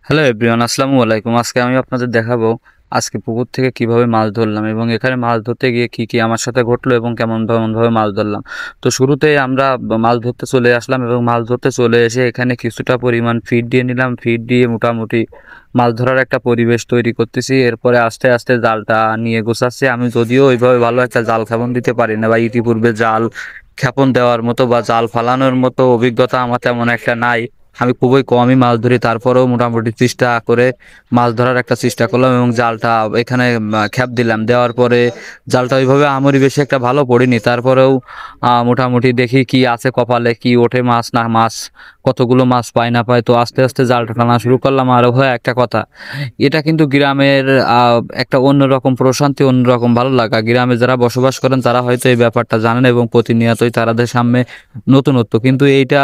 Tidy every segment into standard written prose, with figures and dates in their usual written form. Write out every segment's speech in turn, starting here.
Hello everyone, আসসালামু আলাইকুম। আজকে আমি আপনাদের দেখাবো আজকে পুকুর থেকে কিভাবে মাছ ধরলাম এবং এখানে মাছ ধরতে গিয়ে কি কি আমার সাথে ঘটলো এবং কেমন ভাবে মাছ ধরলাম। তো শুরুতেই আমরা মাছ ধরতে চলে আসলাম এবং মাছ ধরতে চলে এসে এখানে কিছুটা পরিমাণ ফিড দিয়ে নিলাম। ফিড দিয়ে মোটামুটি মাছ ধরার একটা পরিবেশ তৈরি করতেছি। এরপরে আস্তে আস্তে জালটা নিয়ে গোছাচ্ছি। আমি যদিও ওইভাবে ভালো একটা জাল ক্ষেপণ দিতে পারি না, বা ইতিপূর্বে জাল ক্ষেপণ দেওয়ার মতো বা জাল ফালানোর মতো অভিজ্ঞতা আমার তেমন একটা নাই। আমি খুবই কমই মাছ ধরি, তারপরেও মোটামুটি চেষ্টা করে মাছ ধরার একটা চেষ্টা করলাম এবং জালটা এখানে খ্যাপ দিলাম। দেওয়ার পরে জালটা ওইভাবে আমারই বেশি একটা ভালো পড়িনি, তারপরেও মোটামুটি দেখি কি আছে কপালে, কি ওঠে মাছ না মাছ, কতগুলো মাছ পায় না পায়। তো আস্তে আস্তে জালটা টানা শুরু করলাম। আর হয় একটা কথা, এটা কিন্তু গ্রামের একটা অন্যরকম প্রশান্তি, অন্যরকম ভালো লাগা। গ্রামে যারা বসবাস করেন তারা হয়তো এই ব্যাপারটা জানেন এবং প্রতিনিয়তই তাদের সামনে নতুনত্ব, কিন্তু এইটা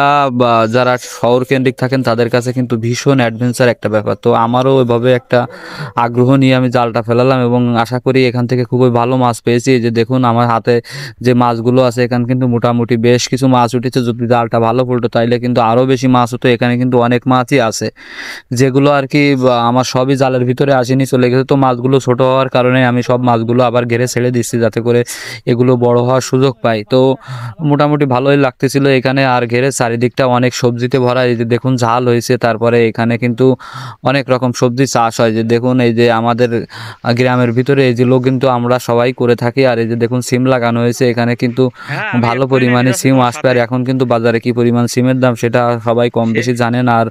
যারা শহর কেন্দ্রিক থাকেন তাদের কাছে কিন্তু ভীষণ অ্যাডভেঞ্চার একটা ব্যাপার। তো আমারও ওইভাবে একটা আগ্রহ নিয়ে আমি জালটা ফেলালাম এবং আশা করি এখান থেকে খুবই ভালো মাছ পেয়েছি। এই যে দেখুন আমার হাতে যে মাছগুলো আছে, এখানে কিন্তু মোটামুটি বেশ কিছু মাছ উঠেছে। যদি জালটা ভালো পড়তো তাইলে কিন্তু আরো বেশি মাছ হতো। এখানে কিন্তু অনেক মাছই আছে যেগুলো আর কি আমার সবই জালের ভিতরে আসেনি, চলে গেছে। তো মাছগুলো ছোট হওয়ার কারণে আমি সব মাছগুলো আবার ঘেরে ছেড়ে দিচ্ছি যাতে করে এগুলো বড় হওয়ার সুযোগ পাই। তো মোটামুটি ভালোই লাগতেছিল এখানে। আর ঘেরে চারিদিকটা অনেক সবজিতে ভরা। এই যে দেখুন ঝাল হয়েছে, তারপরে এখানে কিন্তু অনেক রকম সবজি চাষ হয়। যে দেখুন এই যে আমাদের গ্রামের ভিতরে এই যেগুলো কিন্তু আমরা সবাই করে থাকি। আর এই যে দেখুন সিম লাগানো হয়েছে, এখানে কিন্তু হ্যাঁ, আমি ভালো এক্ষুনি নেমে পরিমাণে যাচ্ছি সিম তোমার আসবে। সাথে। আর এখন কিন্তু বাজারে কি পরিমাণ সিমের দাম সেটা সবাই কম সে বেশি জানেন। আর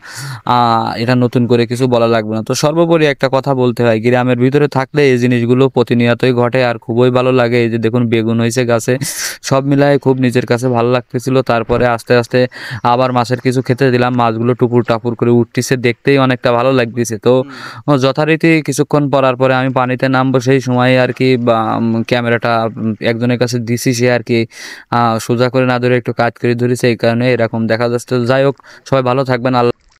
এটা নতুন করে কিছু বলা লাগবে না। তো সর্বোপরি একটা কথা বলতে হয়, গ্রামের ভিতরে থাকলে এই জিনিসগুলো প্রতিনিয়তই ঘটে আর খুবই ভালো লাগে। এই যে দেখুন বেগুন হয়েছে গাছে, সব মিলায় খুব নিজের কাছে ভালো লাগতেছিল। তারপরে আস্তে আস্তে আবার মাছের কিছু খেতে দিলাম, মাছগুলো টুপুর টাপুর করে উঠতেছে, দেখতেই অনেকটা ভালো লাগতেছে। তো হুম। যথারীতি কিছুক্ষণ পরার পরে আমি পানিতে নামবো, সেই সময় আর কি ক্যামেরাটা একজনের কাছে দিছি, সে আর কি সোজা করে না ধরে একটু কাজ করে ধরেছে, এই কারণে এরকম দেখা যাচ্ছে। যাই হোক, সবাই ভালো থাকবেন। আল্লাহ।